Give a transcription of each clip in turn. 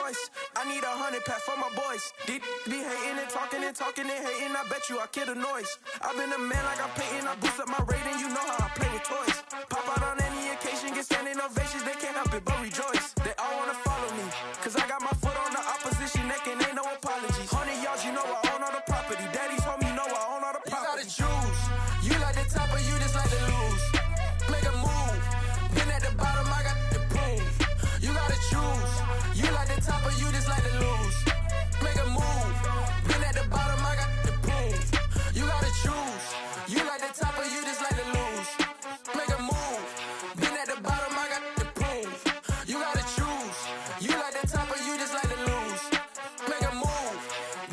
voice. I need 100 pack for my boys. Be hating and talking and talking and hating. I bet you I kill the noise. I've been a man like I'm painting. I boost up my rating. You know how I play with toys. Pop out on any occasion, get standing ovations. They can't help it but rejoice. They all wanna follow me, cause I got my foot on the opposition neck and ain't no apologies. 100 yards, you know I own all the property. Daddy's home, you know I own all the property. You gotta choose. You like the top or you just like to lose. Make a move. Been at the bottom, I got the proof. You gotta choose. You like the top or you just like to lose. Make a move. Been at the bottom, I got the proof. You gotta choose. You like the top or you just like to lose. Make a move. Been at the bottom, I got the proof. You gotta choose. You like the top or you just like to lose. Make a move.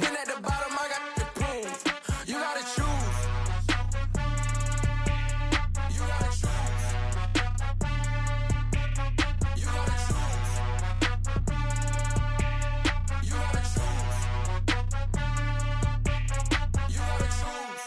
Been at the bottom, I got the proof. You gotta choose. You gotta choose. You gotta choose. You gotta choose. You gotta choose.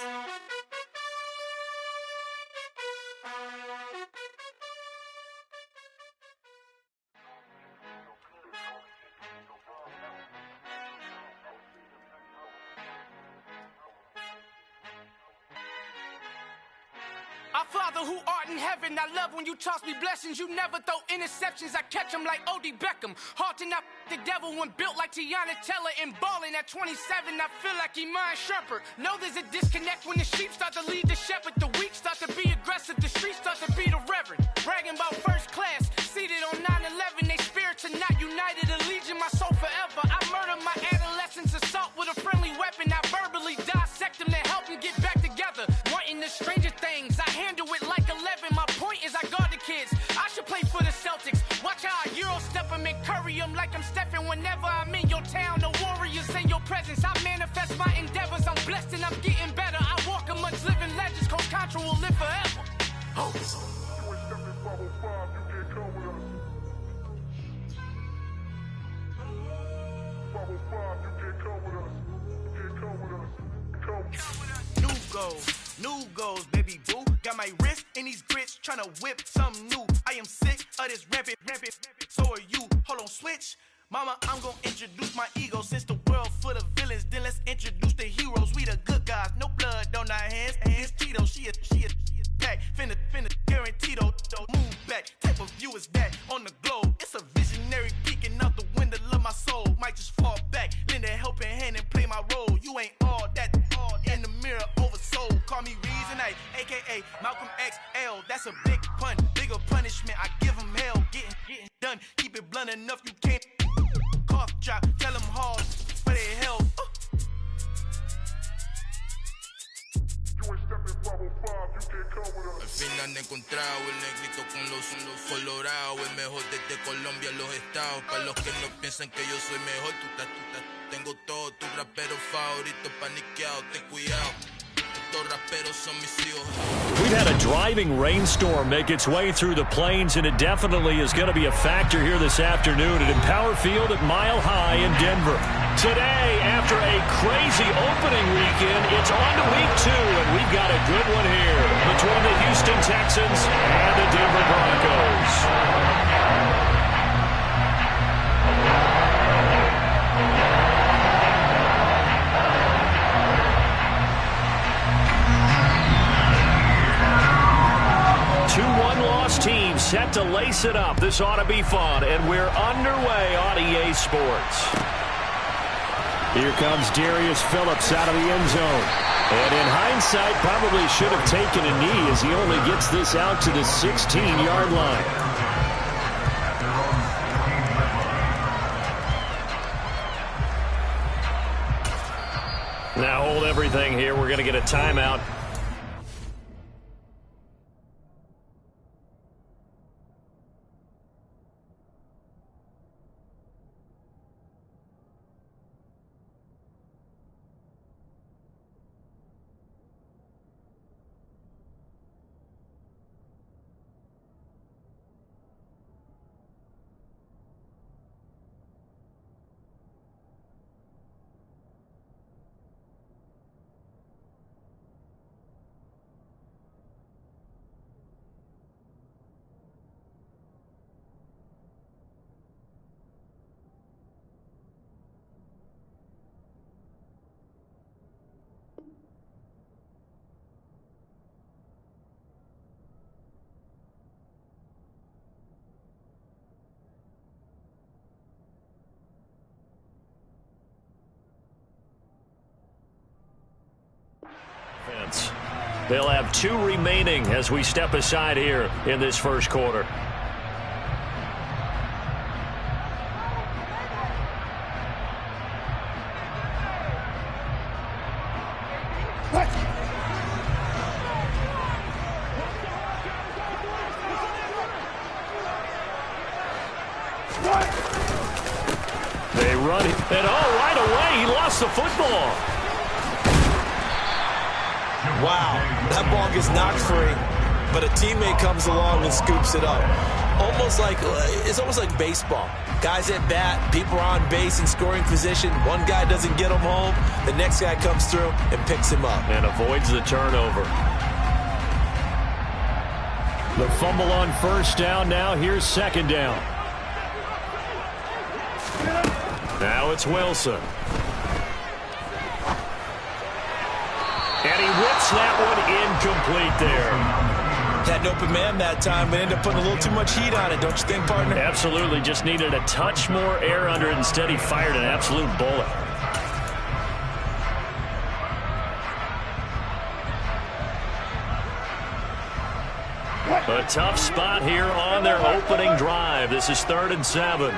Our Father who art in heaven, I love when you toss me blessings. You never throw interceptions, I catch them like O.D. Beckham. Hard to not the devil when built like Tiana Teller and balling at 27. I feel like Iman Shumpert. Know there's a disconnect when the sheep start to lead the shepherd. The weak start to be aggressive, the streets start to be the reverend. Bragging about first class, seated on 9/11. They spirits are not united, a legion, my soul forever. I murder my adolescence, assault with a friendly weapon. I verbally dissect them to help them get back together. Wanting the stranger things, I handle it like 11. My point is I guard the kids. I should play for the Celtics. Watch how I Euro step them and curry them like I'm Stephen. Whenever I'm in your town, the Warriors in your presence. I manifest my endeavors. I'm blessed and I'm getting better. I walk amongst living legends. Coach Contra will live forever. Oh. New goals, baby boo. Got my wrist in these grits, tryna whip something new. I am sick of this rampant. So are you. Hold on, switch. Mama, I'm gonna introduce my ego. Since the world full of villains, then let's introduce the heroes. We the good guys, no blood on our hands. This Tito, she a pack. Finna guarantee though. Move back. Type of view is that on the globe? It's a visionary peeking out the window of my soul. Might just fall back, lend a helping hand and play my role. You ain't all that in the mirror oversold. Call me Reasonite, aka Malcolm XL. That's a big pun, bigger punishment. I give him hell, getting done. Keep it blunt enough, you can't cough drop. Tell them hard for their health. Al fin han encontrado el negrito con los colorados, el mejor desde Colombia, los estados. Para los que no piensan que yo soy mejor, tengo todos tus raperos favoritos paniqueados, ten cuidado. We've had a driving rainstorm make its way through the plains, and it definitely is going to be a factor here this afternoon at Empower Field at Mile High in Denver. Today, after a crazy opening weekend, it's on to week 2, and we've got a good one here between the Houston Texans and the Denver Broncos. 2-1 loss team set to lace it up. This ought to be fun, and we're underway on EA Sports. Here comes Darius Phillips out of the end zone. And in hindsight, probably should have taken a knee as he only gets this out to the 16-yard line. Now hold everything here. We're going to get a timeout. They'll have 2 remaining as we step aside here in this first quarter. They run it, and right away, he lost the football. Wow, that ball gets knocked free, but a teammate comes along and scoops it up. It's almost like baseball. Guys at bat, people are on base in scoring position. One guy doesn't get him home, the next guy comes through and picks him up. And avoids the turnover. The fumble on first down. Now here's second down. Now it's Wilson. And he whips that one incomplete there. Had an open man that time, but ended up putting a little too much heat on it, don't you think, partner? Absolutely. Just needed a touch more air under it. Instead, he fired an absolute bullet. A tough spot here on their opening drive. This is 3rd and 7.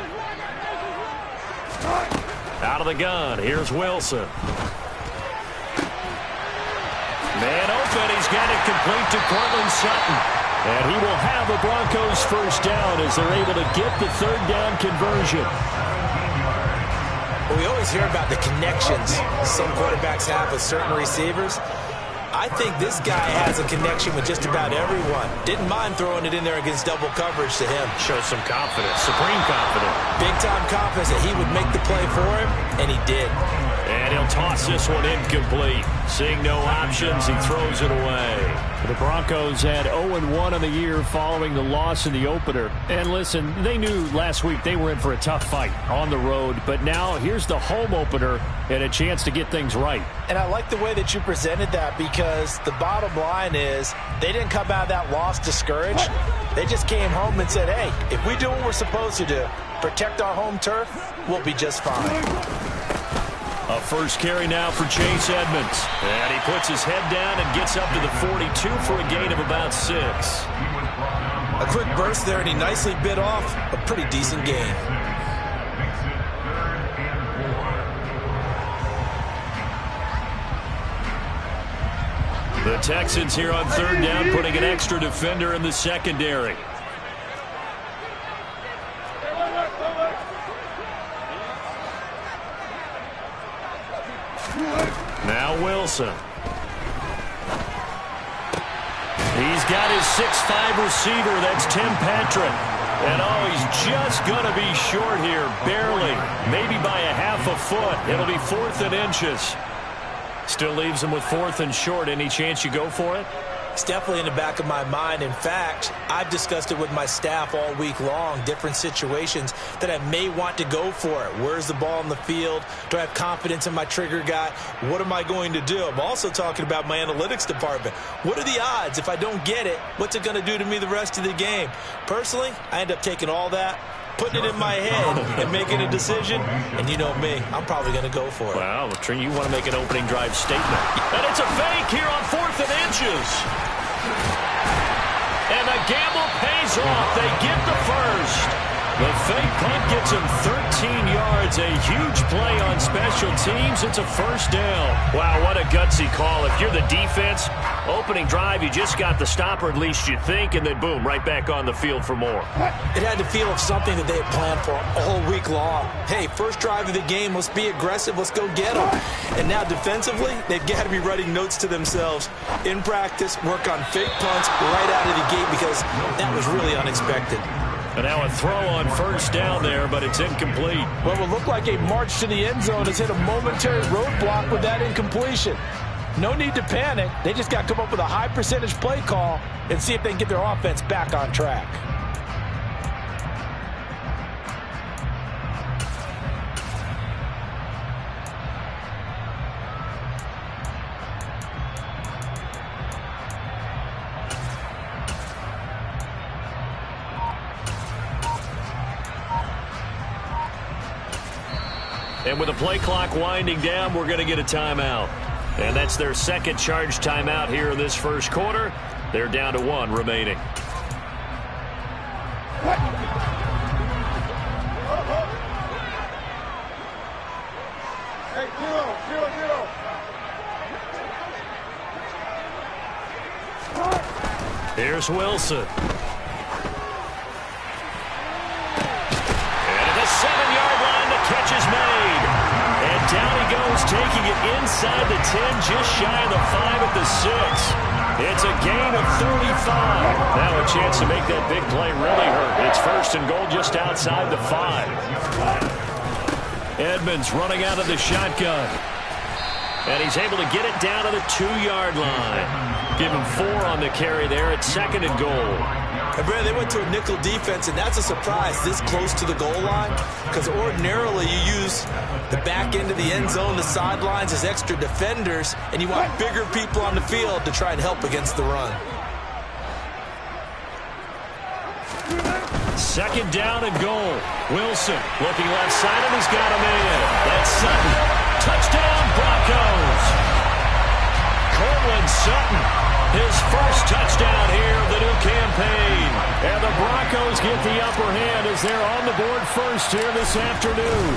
Out of the gun, here's Wilson. Man open, he's got it complete to Courtland Sutton. And he will have the Broncos first down as they're able to get the 3rd down conversion. Well, we always hear about the connections some quarterbacks have with certain receivers. I think this guy has a connection with just about everyone. Didn't mind throwing it in there against double coverage to him. Shows some confidence, supreme confidence. Big-time confidence that he would make the play for him, and he did. And he'll toss this one incomplete. Seeing no options, he throws it away. The Broncos had 0-1 on the year following the loss in the opener. And listen, they knew last week they were in for a tough fight on the road. But now here's the home opener and a chance to get things right. And I like the way that you presented that, because the bottom line is they didn't come out of that loss discouraged. They just came home and said, hey, if we do what we're supposed to do, protect our home turf, we'll be just fine. A first carry now for Chase Edmonds. And he puts his head down and gets up to the 42 for a gain of about 6. A quick burst there, and he nicely bit off a pretty decent gain. The Texans here on 3rd down, putting an extra defender in the secondary. Now Wilson. He's got his 6'5 receiver. That's Tim Patrick. And he's just going to be short here, barely. Maybe by a half a foot. It'll be 4th and inches. Still leaves him with 4th and short. Any chance you go for it? It's definitely in the back of my mind. In fact, I've discussed it with my staff all week long, different situations that I may want to go for it. Where's the ball on the field? Do I have confidence in my trigger guy? What am I going to do? I'm also talking about my analytics department. What are the odds? If I don't get it, what's it going to do to me the rest of the game? Personally, I end up taking all that, putting it in my head and making a decision, and you know me, I'm probably going to go for it. Well, you want to make an opening drive statement. And it's a fake here on 4th and inches. And the gamble pays off. They get the first. The fake punt gets him 13 yards. A huge play on special teams. It's a first down. Wow, what a gutsy call. If you're the defense, opening drive, you just got the stop, or at least you think, and then boom, right back on the field for more. It had to feel of something that they had planned for all week long. Hey, first drive of the game, let's be aggressive, let's go get them. And now defensively, they've got to be writing notes to themselves. In practice, work on fake punts right out of the gate, because that was really unexpected. And now a throw on first down there, but it's incomplete. Well, it would look like a march to the end zone has hit a momentary roadblock with that incompletion. No need to panic. They just got to come up with a high percentage play call and see if they can get their offense back on track. And with the play clock winding down, we're going to get a timeout. And that's their second charge timeout here in this first quarter. They're down to 1 remaining. Here's Wilson. And at the 7-yard line, the catch is made. And down he goes, taking it inside the 10, just shy of the 5 at the 6. It's a gain of 35. Now a chance to make that big play really hurt. It's 1st and goal just outside the 5. Edmonds running out of the shotgun. And he's able to get it down to the 2-yard line. Give him 4 on the carry there at 2nd and goal. And Brad, they went to a nickel defense, and that's a surprise this close to the goal line, because ordinarily you use the back end of the end zone, the sidelines as extra defenders, and you want bigger people on the field to try and help against the run. 2nd down and goal. Wilson looking left side, and he's got him in. That's Sutton. Touchdown, Broncos. Cortland Sutton, his first touchdown here of the new campaign. And the Broncos get the upper hand as they're on the board first here this afternoon.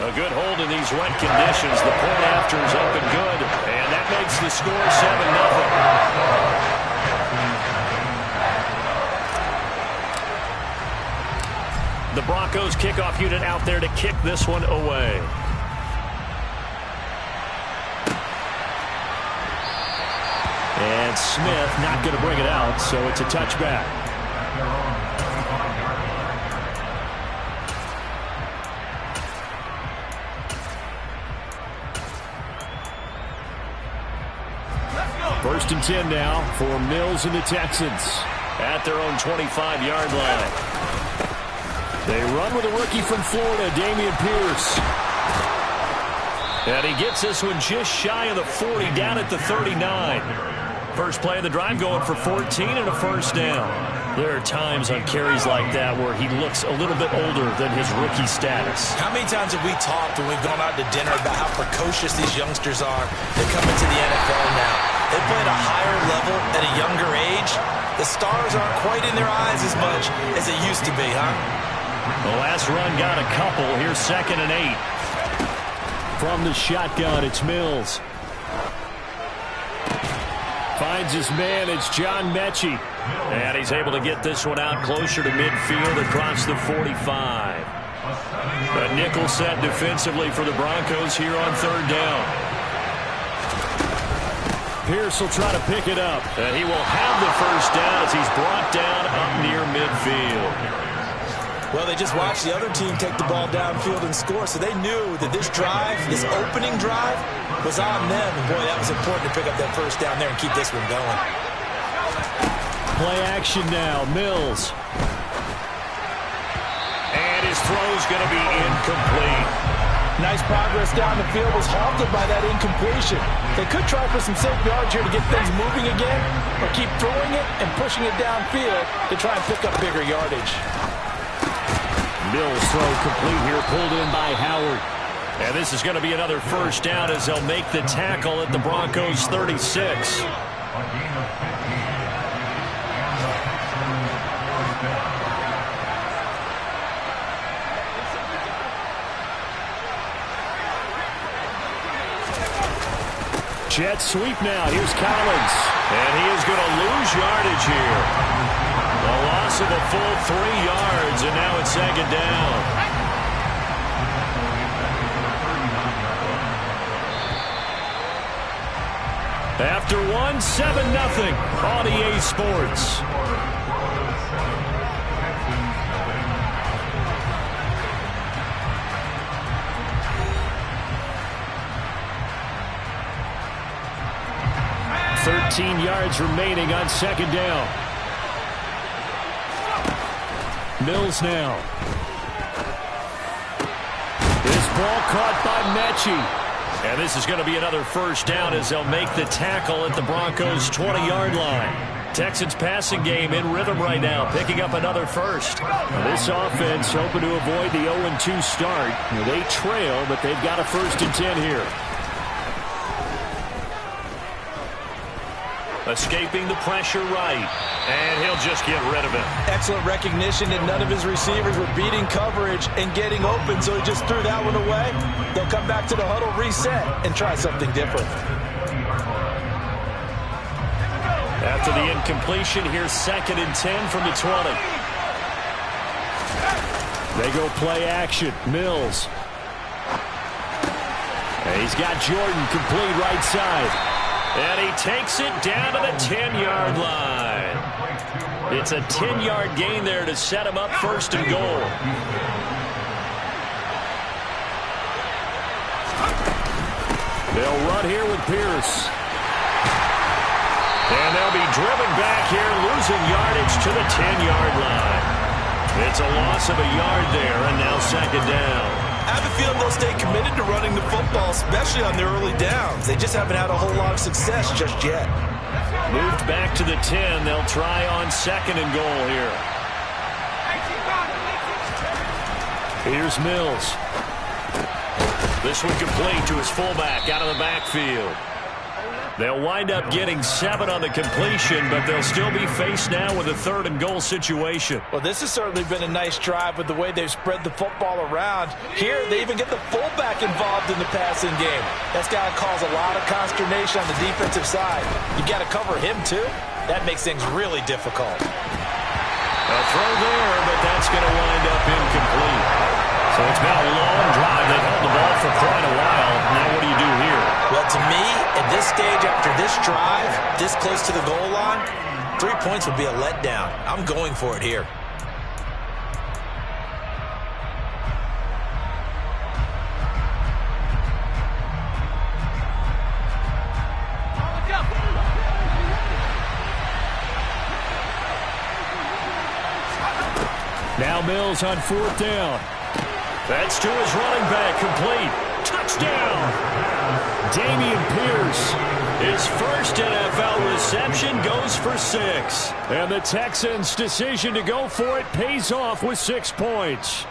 A good hold in these wet conditions. The point after is up and good. And that makes the score 7-0. The Broncos kickoff unit out there to kick this one away. And Smith not going to bring it out, so it's a touchback. First and 10 now for Mills and the Texans at their own 25-yard line. They run with a rookie from Florida, Dameon Pierce. And he gets this one just shy of the 40, down at the 39. First play of the drive going for 14 and a first down. There are times on carries like that where he looks a little bit older than his rookie status. How many times have we talked when we've gone out to dinner about how precocious these youngsters are that come into the NFL now? They play at a higher level at a younger age. The stars aren't quite in their eyes as much as they used to be, huh? The last run got a couple. Here's 2nd and 8. From the shotgun, it's Mills. Finds his man, it's John Mechie. And he's able to get this one out closer to midfield across the 45. A nickel set defensively for the Broncos here on 3rd down. Pierce will try to pick it up. And he will have the first down as he's brought down up near midfield. Well, they just watched the other team take the ball downfield and score, so they knew that this drive, this opening drive, was on them. And, boy, that was important to pick up that first down there and keep this one going. Play action now, Mills. And his throw's going to be incomplete. Nice progress down the field, was halted by that incompletion. They could try for some safe yards here to get things moving again, or keep throwing it and pushing it downfield to try and pick up bigger yardage. Mills throw complete here, pulled in by Howard. And this is going to be another first down as they'll make the tackle at the Broncos 36. Jet sweep now. Here's Collins. And he is going to lose yardage here. A loss of a full 3 yards, and now it's 2nd down. After 1, 7-0 on EA Sports. Yards remaining on 2nd down. Mills now. This ball caught by Mechie. And this is going to be another first down as they'll make the tackle at the Broncos' 20-yard line. Texans passing game in rhythm right now, picking up another first. This offense hoping to avoid the 0-2 start. They trail, but they've got a 1st and 10 here. Escaping the pressure right. And he'll just get rid of it. Excellent recognition that none of his receivers were beating coverage and getting open, so he just threw that one away. They'll come back to the huddle, reset, and try something different. After the incompletion, here's 2nd and 10 from the 20. They go play action. Mills. And he's got Jordan complete right side. And he takes it down to the 10-yard line. It's a 10-yard gain there to set him up 1st and goal. They'll run here with Pierce. And they'll be driven back here, losing yardage to the 10-yard line. It's a loss of a yard there, and now 2nd down. I have a feeling they'll stay committed to running the football, especially on their early downs. They just haven't had a whole lot of success just yet. Moved back to the 10. They'll try on 2nd and goal here. Here's Mills. This one complete to his fullback out of the backfield. They'll wind up getting 7 on the completion, but they'll still be faced now with a 3rd and goal situation. Well, this has certainly been a nice drive with the way they've spread the football around. Here, they even get the fullback involved in the passing game. That's got to cause a lot of consternation on the defensive side. You got to cover him, too. That makes things really difficult. A throw there, but that's going to wind up incomplete. So it's been a long drive. They've held the ball for quite a while. Now what do you do here? Well, to me, at this stage after this drive, this close to the goal line, 3 points would be a letdown. I'm going for it here. Now Mills on 4th down. That's to his running back, complete. Touchdown! Dameon Pierce, his first NFL reception, goes for 6. And the Texans' decision to go for it pays off with 6 points.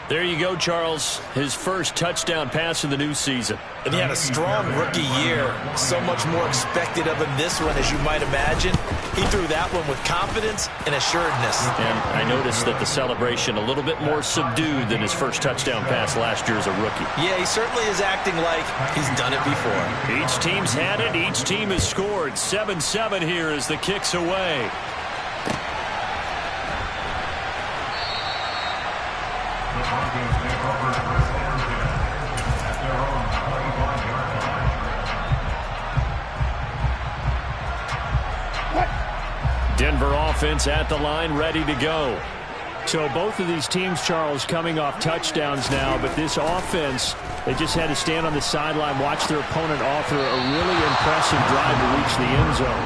There you go, Charles. His first touchdown pass of the new season. And he had a strong rookie year. So much more expected of him this one, as you might imagine. He threw that one with confidence and assuredness. And I noticed that the celebration a little bit more subdued than his first touchdown pass last year as a rookie. Yeah, he certainly is acting like he's done it before. Each team's had it. Each team has scored. 7-7 here as the kick's away. Denver offense at the line, ready to go. So both of these teams, Charles, coming off touchdowns now, but this offense, they just had to stand on the sideline, watch their opponent author a really impressive drive to reach the end zone.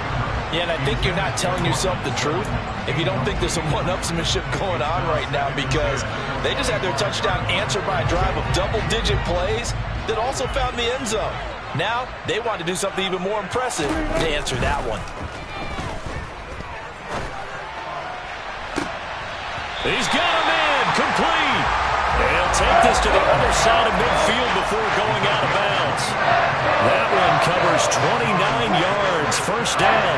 Yeah, and I think you're not telling yourself the truth if you don't think there's some one-upsmanship going on right now, because they just had their touchdown answered by a drive of double-digit plays that also found the end zone. Now, they want to do something even more impressive to answer that one. He's got a man, complete. And he'll take this to the other side of midfield before going out of bounds. That one covers 29 yards, 1st down.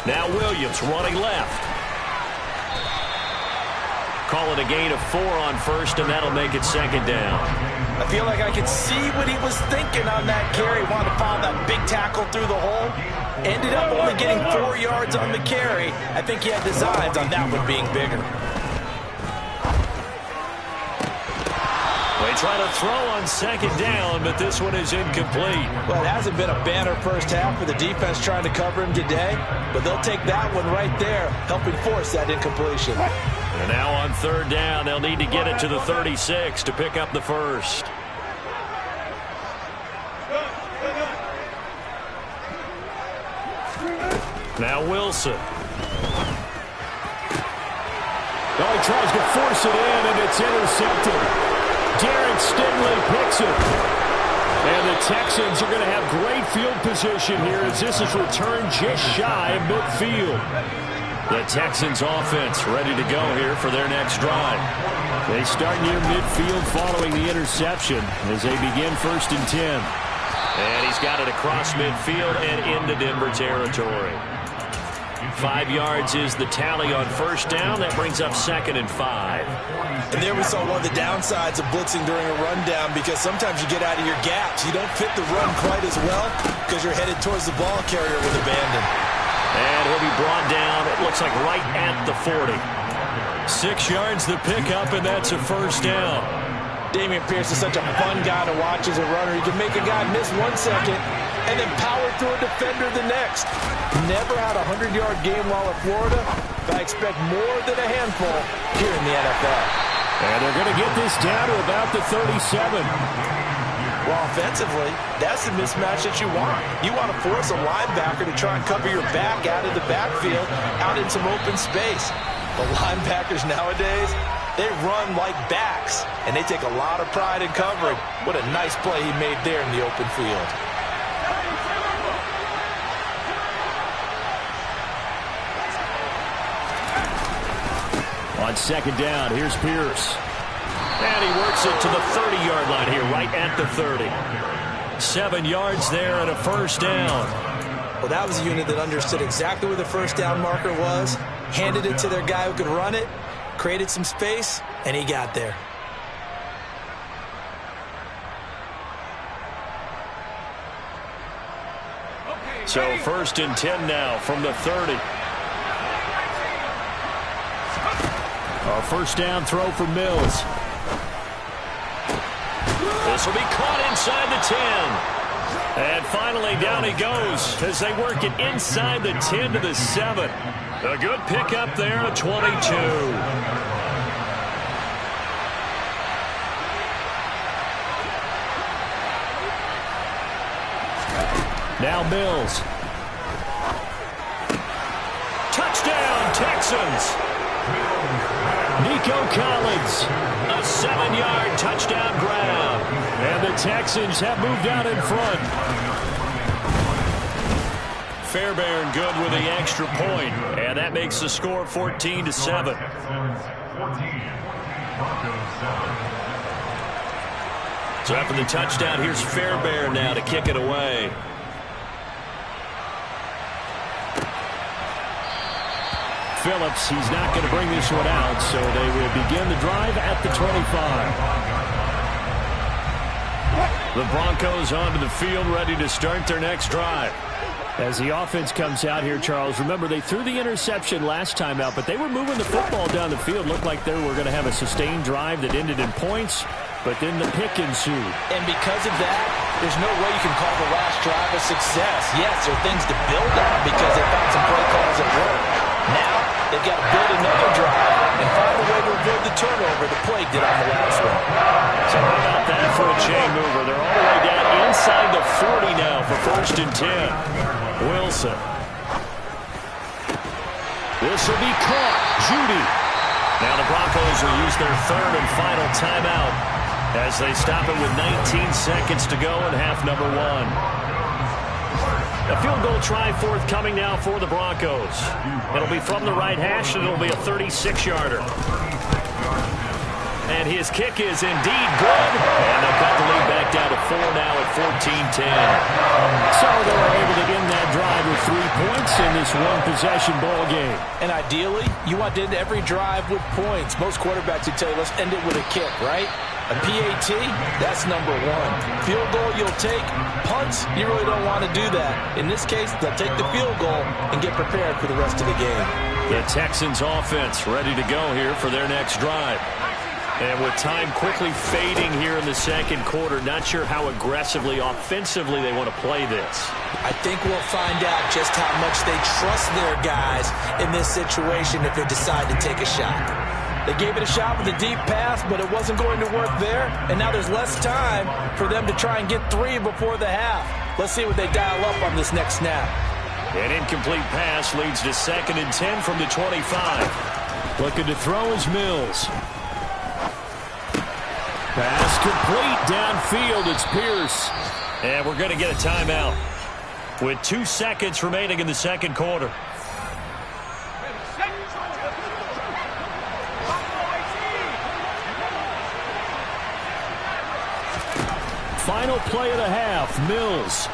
Now Williams running left. Call it a gain of 4 on 1st, and that'll make it 2nd down. I feel like I could see what he was thinking on that carry. Wanted to follow that big tackle through the hole. Ended up only getting 4 yards on the carry. I think he had designs on that one being bigger. They try to throw on 2nd down, but this one is incomplete. Well, it hasn't been a banner first half for the defense trying to cover him today, but they'll take that one right there, helping force that incompletion. And now on 3rd down, they'll need to get it to the 36 to pick up the 1st. Now Wilson. Oh, he tries to force it in, and it's intercepted. Derek Stingley picks it. And the Texans are going to have great field position here as this is returned just shy of midfield. The Texans offense ready to go here for their next drive. They start near midfield following the interception as they begin 1st and 10. And he's got it across midfield and into Denver territory. 5 yards is the tally on 1st down. That brings up 2nd and 5. And there we saw one of the downsides of blitzing during a rundown, because sometimes you get out of your gaps. You don't fit the run quite as well because you're headed towards the ball carrier with abandon. And he'll be brought down, it looks like right at the 40. 6 yards the pickup, and that's a 1st down. Dameon Pierce is such a fun guy to watch as a runner. He can make a guy miss 1 second and then power through a defender the next. Never had a 100-yard game while at Florida, but I expect more than a handful here in the NFL. And they're going to get this down to about the 37. Well, offensively, that's the mismatch that you want. You want to force a linebacker to try and cover your back out of the backfield, out in some open space. The linebackers nowadays, they run like backs, and they take a lot of pride in covering. What a nice play he made there in the open field. On 2nd down, here's Pierce. And he works it to the 30-yard line here, right at the 30. 7 yards there and a 1st down. Well, that was a unit that understood exactly where the 1st down marker was, handed it to their guy who could run it, created some space, and he got there. So 1st and 10 now from the 30. A 1st down throw for Mills. This will be caught inside the 10. And finally down he goes as they work it inside the 10 to the 7. A good pickup there, a 22. Now Mills. Touchdown, Texans. Nico Collins, a 7-yard touchdown grab. And the Texans have moved out in front. Fairbairn good with the extra point, and that makes the score 14-7. So after the touchdown, here's Fairbairn now to kick it away. Phillips, he's not going to bring this one out, so they will begin the drive at the 25. The Broncos onto the field, ready to start their next drive. As the offense comes out here, Charles, remember they threw the interception last time out, but they were moving the football down the field. Looked like they were going to have a sustained drive that ended in points, but then the pick ensued. And because of that, there's no way you can call the last drive a success. Yes, there are things to build on because they found some play calls that work. Now, they've got to build another drive and find a way to avoid the turnover the Plague did on the last one. So how about that for a chain mover? They're all the way down inside the 40 now for 1st and 10. Wilson. This will be caught. Judy. Now the Broncos will use their 3rd and final timeout as they stop it with 19 seconds to go in half number 1. A field goal try forthcoming now for the Broncos. It'll be from the right hash, and it'll be a 36-yarder. And his kick is indeed good. And they'll cut the lead back down to 4 now at 14-10. So they were able to end that drive with 3 points in this one-possession ball game. And ideally, you want to end every drive with points. Most quarterbacks would tell you, let's end it with a kick, right? A PAT, that's number 1. Field goal, you'll take. Punts, you really don't want to do that. In this case, they'll take the field goal and get prepared for the rest of the game. The Texans offense ready to go here for their next drive. And with time quickly fading here in the second quarter, not sure how aggressively, offensively they want to play this. I think we'll find out just how much they trust their guys in this situation if they decide to take a shot. They gave it a shot with a deep pass, but it wasn't going to work there. And now there's less time for them to try and get 3 before the half. Let's see what they dial up on this next snap. An incomplete pass leads to 2nd and 10 from the 25. Looking to throw is Mills. Pass complete downfield. It's Pierce. And we're going to get a timeout with 2 seconds remaining in the second quarter. final play of the half. Mills.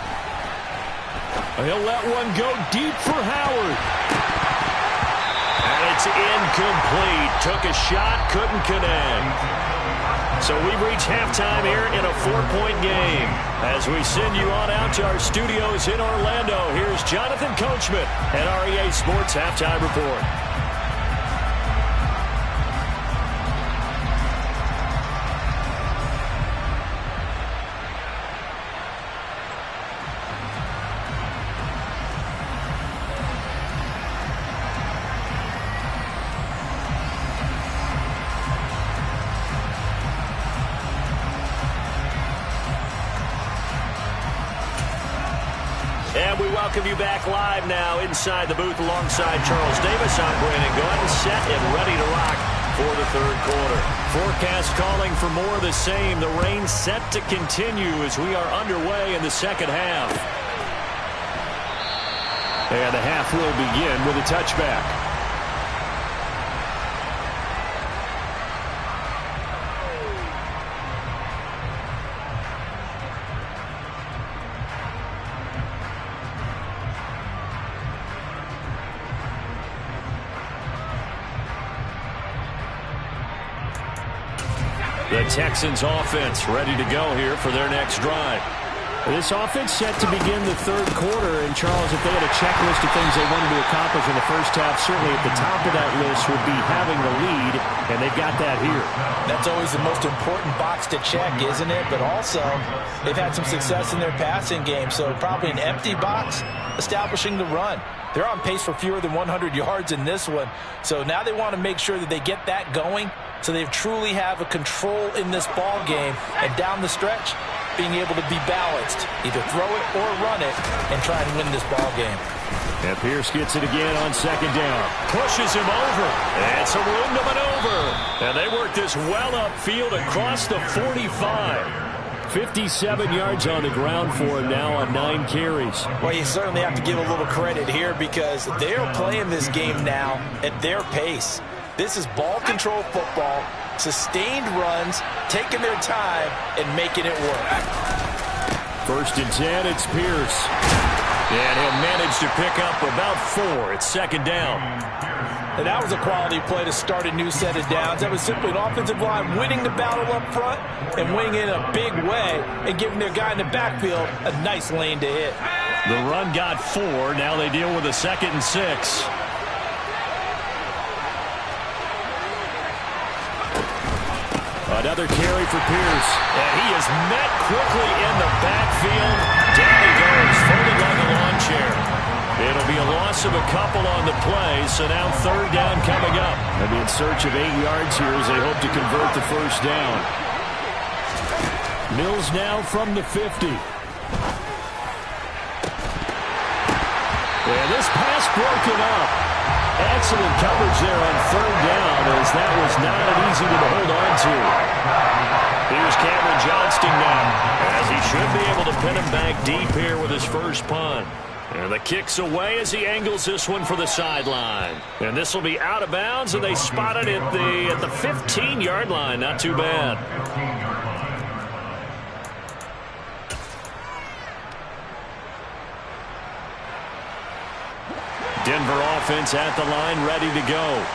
He'll let one go deep for Howard. And it's incomplete. Took a shot, couldn't connect. So we've reached halftime here in a 4-point game. As we send you on out to our studios in Orlando, here's Jonathan Coachman at REA Sports Halftime Report. And we welcome you back live now inside the booth alongside Charles Davis. I'm Brandon Gaudin, set and ready to rock for the third quarter. Forecast calling for more of the same. The rain set to continue as we are underway in the second half. And the half will begin with a touchback. The Texans offense ready to go here for their next drive. This offense set to begin the third quarter. And, Charles, if they had a checklist of things they wanted to accomplish in the first half, certainly at the top of that list would be having the lead, and they've got that here. That's always the most important box to check, isn't it? But also, they've had some success in their passing game, so probably an empty box establishing the run. They're on pace for fewer than 100 yards in this one, so now they want to make sure that they get that going so they truly have a control in this ball game, and down the stretch, being able to be balanced, either throw it or run it, and try and win this ball game. And Pierce gets it again on second down. Pushes him over. And some room to maneuver. And they work this well upfield across the 45. 57 yards on the ground for him now on 9 carries. Well, you certainly have to give a little credit here because they're playing this game now at their pace. This is ball control football, sustained runs, taking their time, and making it work. 1st and 10, it's Pierce. And he'll manage to pick up about 4. It's second down. And that was a quality play to start a new set of downs. That was simply an offensive line winning the battle up front and winning in a big way and giving their guy in the backfield a nice lane to hit. The run got 4. Now they deal with a 2nd and 6. Another carry for Pierce. And he is met quickly in the backfield. Down he goes, folded like a lawn chair. It'll be a loss of a couple on the play, so now 3rd down coming up. They'll be in search of 8 yards here as they hope to convert the 1st down. Mills now from the 50. And this pass broken up. Excellent coverage there on 3rd down as that was not an easy one to hold on to. Here's Cameron Johnston now as he should be able to pin him back deep here with his first punt. And the kick's away as he angles this one for the sideline. And this will be out of bounds, and they spot it at the 15-yard line. Not too bad. Denver offense at the line, ready to go.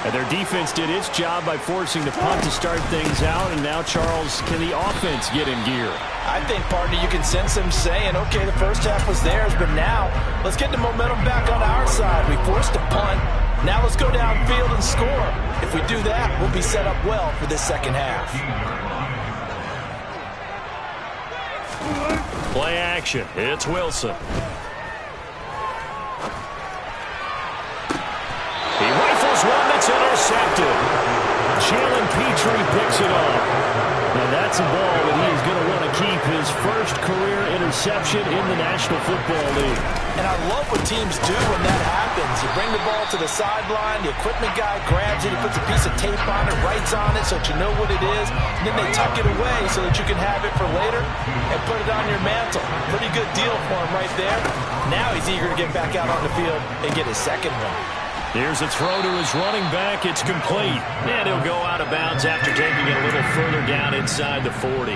And their defense did its job by forcing the punt to start things out. And now, Charles, can the offense get in gear? I think, partner, you can sense them saying, okay, the first half was theirs, but now let's get the momentum back on our side. We forced a punt. Now let's go downfield and score. If we do that, we'll be set up well for this second half. Play action. It's Wilson. He rifles one that's intercepted. Jalen Petrie picks it up. Now that's a ball that he is going to want to keep, his first career interception in the National Football League. And I love what teams do when that happens. You bring the ball to the sideline, the equipment guy grabs it, he puts a piece of tape on it, writes on it so that you know what it is, and then they tuck it away so that you can have it for later and put it on your mantle. Pretty good deal for him right there. Now he's eager to get back out on the field and get his second one. Here's a throw to his running back. It's complete. And he'll go out of bounds after taking it a little further down inside the 40.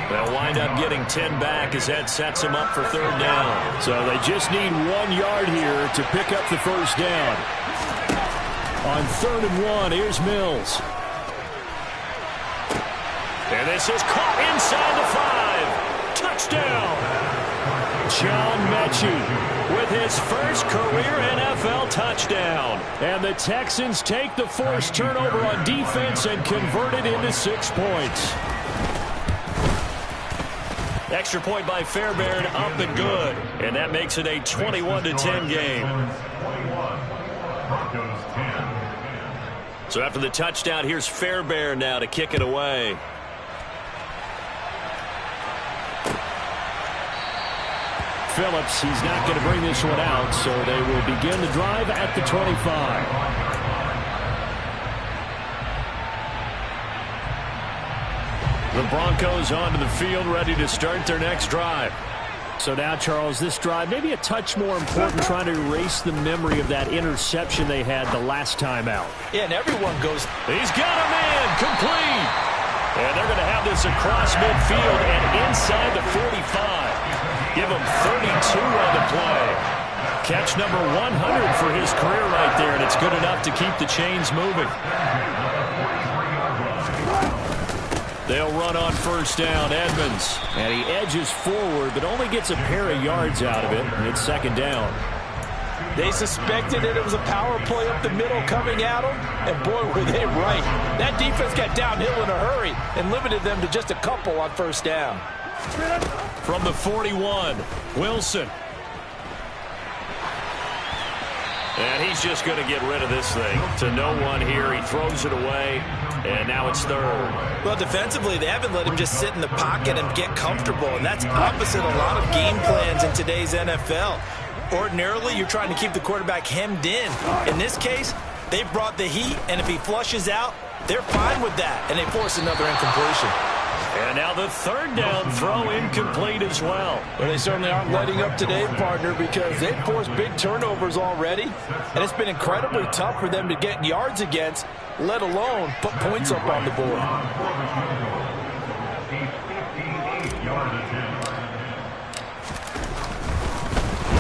They'll wind up getting 10 back as that sets them up for third down. So they just need 1 yard here to pick up the first down. On 3rd and 1, here's Mills. And this is caught inside the 5. Touchdown! John Mechie with his first career NFL touchdown. And the Texans take the forced turnover on defense and convert it into 6 points. Extra point by Fairbairn, up and good. And that makes it a 21-10 game. So after the touchdown, here's Fairbairn now to kick it away. Phillips, he's not going to bring this one out, so they will begin the drive at the 25. The Broncos onto the field, ready to start their next drive. So now, Charles, this drive maybe a touch more important, trying to erase the memory of that interception they had the last time out. Yeah, and everyone goes. He's got a man, complete. And they're going to have this across midfield and inside the 45. Give him 32 on the play. Catch number 100 for his career right there, and it's good enough to keep the chains moving. They'll run on first down, Edmonds. And he edges forward, but only gets a pair of yards out of it, and it's second down. They suspected that it was a power play up the middle coming at them, and boy, were they right. That defense got downhill in a hurry and limited them to just a couple on first down. From the 41, Wilson. And he's just going to get rid of this thing to no one here. He throws it away, and now it's third. Well, defensively, they haven't let him just sit in the pocket and get comfortable, and that's opposite a lot of game plans in today's NFL. Ordinarily, you're trying to keep the quarterback hemmed in. In this case, they've brought the heat, and if he flushes out, they're fine with that, and they force another incompletion. And now the third down throw incomplete as well. Well, they certainly aren't letting up today, partner, because they've forced big turnovers already, and it's been incredibly tough for them to get yards against, let alone put points up on the board.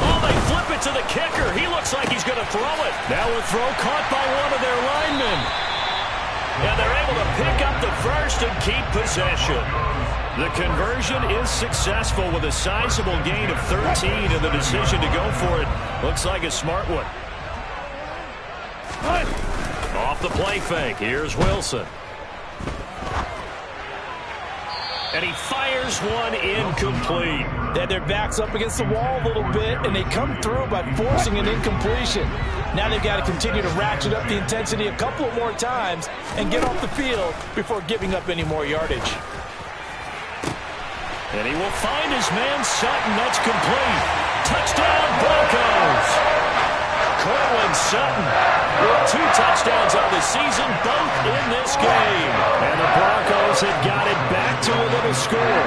Oh, they flip it to the kicker. He looks like he's going to throw it. Now a throw caught by one of their linemen. And they're able to pick up the first and keep possession. The conversion is successful with a sizable gain of 13, and the decision to go for it looks like a smart one. Off the play fake, here's Wilson. And he fires one incomplete. They had their backs up against the wall a little bit, and they come through by forcing an incompletion. Now they've got to continue to ratchet up the intensity a couple of more times and get off the field before giving up any more yardage. And he will find his man Sutton. That's complete. Touchdown, Broncos. Cortland Sutton with 2 touchdowns on the season, both in this game. And the Broncos have got it back to a little score.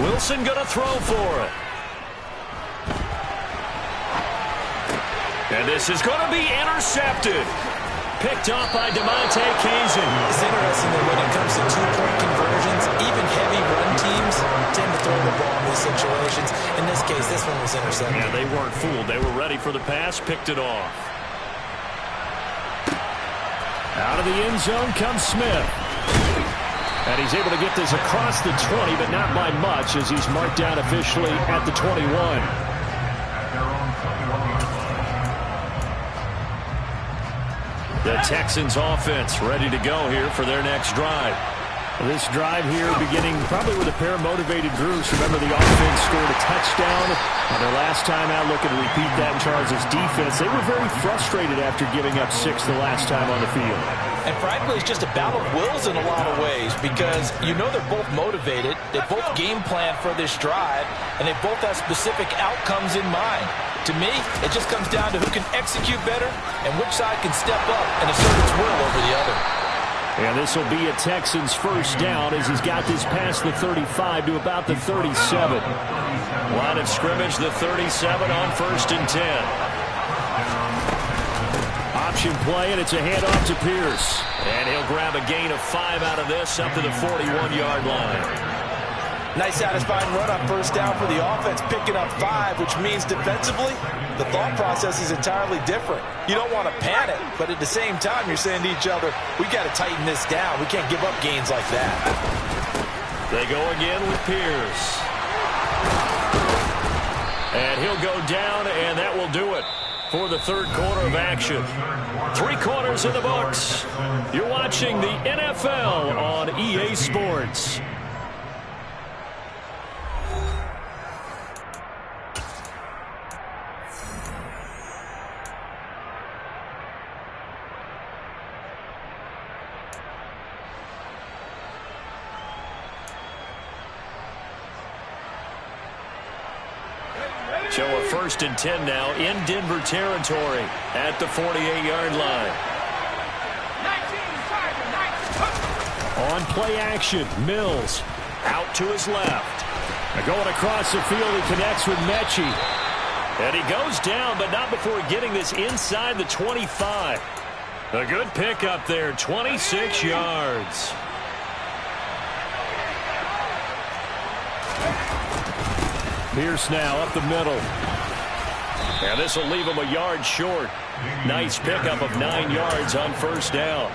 Wilson going to throw for it. And this is going to be intercepted. Picked off by DeMonte Kazin. It's interesting that when it comes to 2-point conversions, even heavy run teams tend to throw the ball in these situations. In this case, this one was intercepted. Yeah, they weren't fooled. They were ready for the pass, picked it off. Out of the end zone comes Smith. And he's able to get this across the 20, but not by much, as he's marked down officially at the 21. The Texans offense ready to go here for their next drive. This drive here beginning probably with a pair of motivated groups. Remember, the offense scored a touchdown on their last time out. Looking to repeat that in Charles' defense. They were very frustrated after giving up 6 the last time on the field. And frankly, it's just a battle of wills in a lot of ways, because you know they're both motivated, they both game plan for this drive, and they both have specific outcomes in mind. To me, it just comes down to who can execute better and which side can step up and assert its will over the other. And this will be a Texans first down as he's got this past the 35 to about the 37. Line of scrimmage, the 37 on 1st and 10. Option play, and it's a handoff to Pierce. And he'll grab a gain of 5 out of this, up to the 41-yard line. Nice satisfying run on first down for the offense, picking up 5, which means defensively, the thought process is entirely different. You don't want to panic, but at the same time, you're saying to each other, we got to tighten this down. We can't give up gains like that. They go again with Pierce. And he'll go down, and that will do it for the third quarter of action. 3 quarters in the books. You're watching the NFL on EA Sports. So a 1st and 10 now in Denver territory at the 48-yard line. On play action, Mills out to his left. Going across the field, he connects with Mechie. And he goes down, but not before getting this inside the 25. A good pickup there, 26 yards. Pierce now up the middle. And this will leave him a yard short. Nice pickup of 9 yards on first down.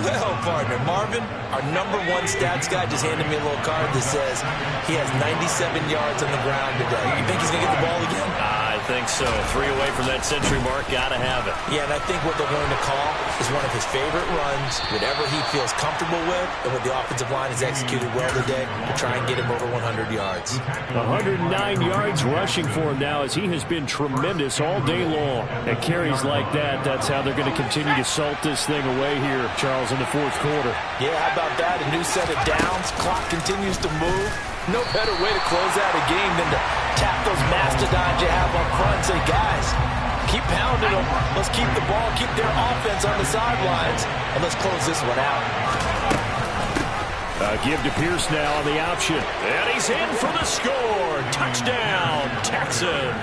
Well, partner, Marvin, our #1 stats guy just handed me a little card that says he has 97 yards on the ground today. You think he's going to get the ball again? I think so. 3 away from that century mark. Got to have it. Yeah, and I think what they're going to call is one of his favorite runs, whatever he feels comfortable with, and what the offensive line has executed well today to try and get him over 100 yards. 109 yards rushing for him now as he has been tremendous all day long. At carries like that, that's how they're going to continue to salt this thing away here, Charles, in the 4th quarter. Yeah, how about that? A new set of downs. Clock continues to move. No better way to close out a game than to tap those mastodons you have up front and say, guys, keep pounding them. Let's keep the ball, keep their offense on the sidelines, and let's close this one out. Give to Pierce now on the option. And he's in for the score. Touchdown, Texans.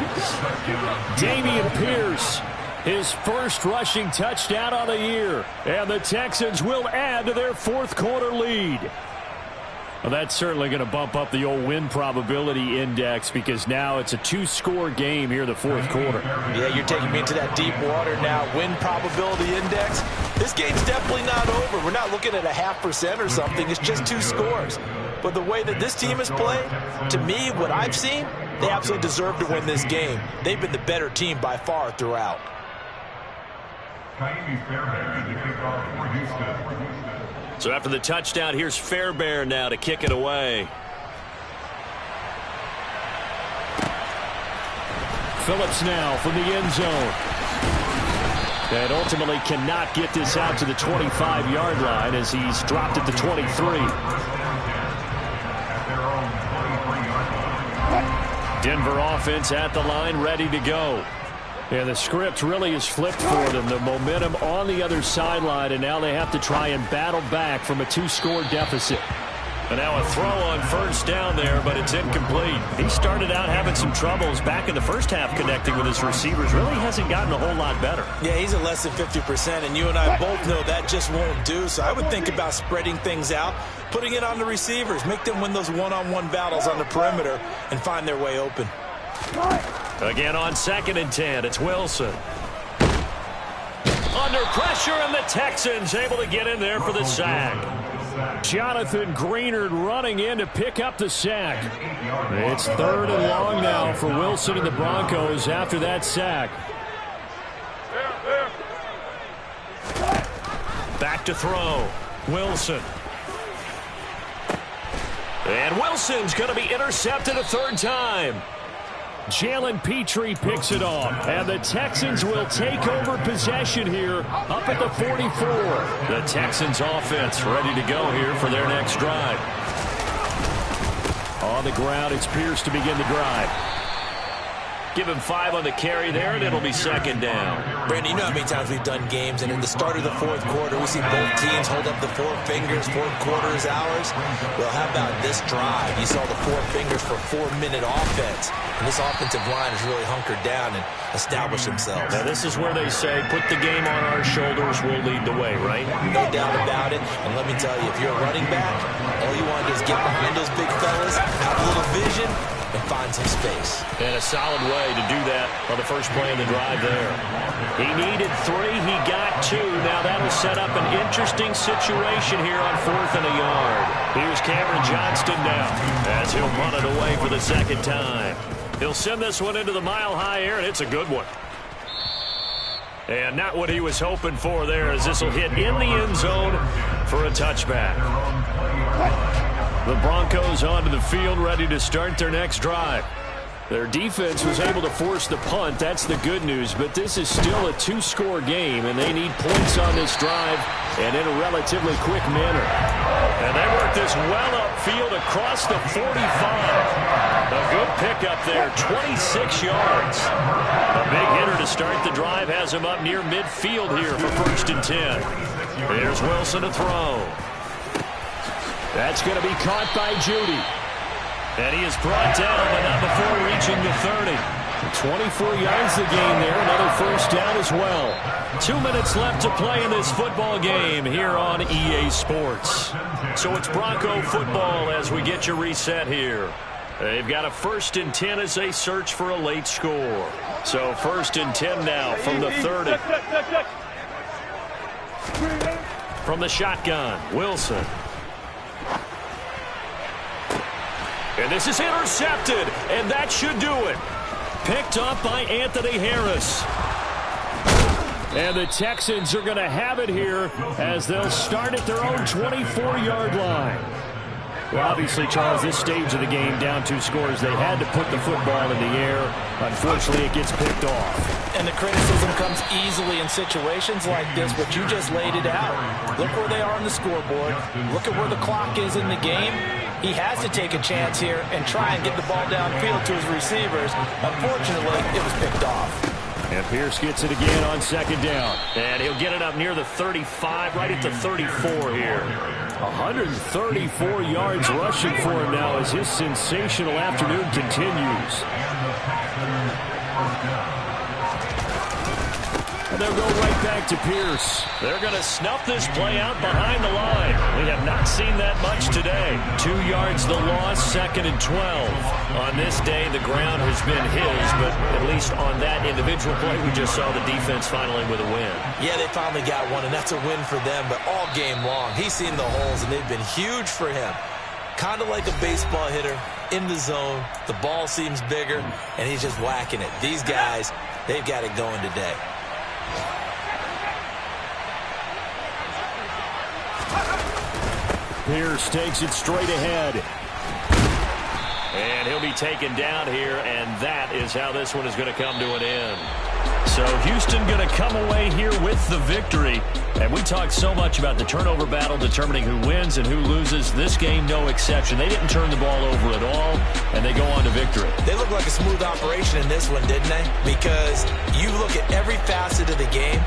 Dameon Pierce, his first rushing touchdown on the year. And the Texans will add to their 4th quarter lead. Well, that's certainly going to bump up the old win probability index because now it's a 2-score game here in the 4th quarter. Yeah, you're taking me into that deep water now. Win probability index. This game's definitely not over. We're not looking at a 0.5% or something. It's just 2 scores. But the way that this team has played, to me, what I've seen, they absolutely deserve to win this game. They've been the better team by far throughout. So after the touchdown, here's Fairbairn now to kick it away. Phillips now from the end zone. And ultimately cannot get this out to the 25-yard line as he's dropped at the 23. Denver offense at the line, ready to go. And the script really is flipped for them. The momentum on the other sideline, and now they have to try and battle back from a 2-score deficit. And now a throw on first down there, but it's incomplete. He started out having some troubles back in the first half connecting with his receivers. Really hasn't gotten a whole lot better. Yeah, he's at less than 50%, and you and I both know that just won't do. So I would think about spreading things out, putting it on the receivers, make them win those one-on-one battles on the perimeter, and find their way open. Again on 2nd and 10, it's Wilson. Under pressure, and the Texans able to get in there for the sack. Jonathan Greenard running in to pick up the sack. It's 3rd and long now for Wilson and the Broncos after that sack. Back to throw. Wilson. And Wilson's going to be intercepted a 3rd time. Jalen Petrie picks it off, and the Texans will take over possession here up at the 44. The Texans offense ready to go here for their next drive. On the ground, it's Pierce to begin the drive. Give him 5 on the carry there, and it'll be second down. Brandon, you know how many times we've done games, and in the start of the fourth quarter, we see both teams hold up the 4 fingers, fourth quarter is ours. Well, how about this drive? You saw the 4 fingers for 4-minute offense, and this offensive line has really hunkered down and established themselves. Now, this is where they say, put the game on our shoulders, we'll lead the way, right? No doubt about it, and let me tell you, if you're a running back, all you want to do is get behind those big fellas, have a little vision, and find some space. And a solid way to do that on the first play of the drive there. He needed 3, he got 2. Now that'll set up an interesting situation here on 4th and a yard. Here's Cameron Johnston now as he'll run it away for the second time. He'll send this one into the mile-high air, and it's a good one. And not what he was hoping for there, as this will hit in the end zone for a touchback. The Broncos onto the field, ready to start their next drive. Their defense was able to force the punt. That's the good news. But this is still a 2-score game, and they need points on this drive and in a relatively quick manner. And they work this well upfield across the 45. A good pickup there, 26 yards. A big hitter to start the drive has him up near midfield here for 1st and 10. Here's Wilson to throw. That's going to be caught by Judy. And he is brought down, but not before reaching the 30. 24 yards the gain there, another first down as well. 2 minutes left to play in this football game here on EA Sports. So it's Bronco football as we get your reset here. They've got a 1st and 10 as they search for a late score. So 1st and 10 now from the 30. From the shotgun, Wilson. And this is intercepted, and that should do it. Picked up by Anthony Harris. And the Texans are going to have it here as they'll start at their own 24-yard line. Well, obviously, Charles, this stage of the game, down 2 scores, they had to put the football in the air. Unfortunately, it gets picked off. And the criticism comes easily in situations like this, but you just laid it out. Look where they are on the scoreboard. Look at where the clock is in the game. He has to take a chance here and try and get the ball downfield to his receivers. Unfortunately, it was picked off. And Pierce gets it again on 2nd down. And he'll get it up near the 35, right at the 34 here. 134 yards rushing for him now as his sensational afternoon continues. And they'll go right back to Pierce. They're going to snuff this play out behind the line. We have not seen that much today. 2 yards the loss, 2nd and 12. On this day, the ground has been his, but at least on that individual play, we just saw the defense finally with a win. Yeah, they finally got one, and that's a win for them, but all game long, he's seen the holes, and they've been huge for him. Kind of like a baseball hitter in the zone. The ball seems bigger, and he's just whacking it. These guys, they've got it going today. Pierce takes it straight ahead. And he'll be taken down here, and that is how this one is going to come to an end. So Houston going to come away here with the victory. And we talked so much about the turnover battle determining who wins and who loses. This game, no exception. They didn't turn the ball over at all, and they go on to victory. They look like a smooth operation in this one, didn't they? Because you look at every facet of the game,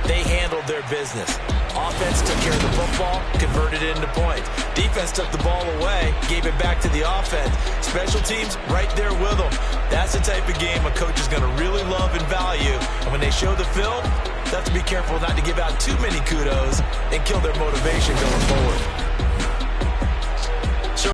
they handled their business. Offense took care of the football, converted it into points. Defense took the ball away, gave it back to the offense. Special teams right there with them. That's the type of game a coach is going to really love and value. And when they show the film, they have to be careful not to give out too many kudos and kill their motivation going forward.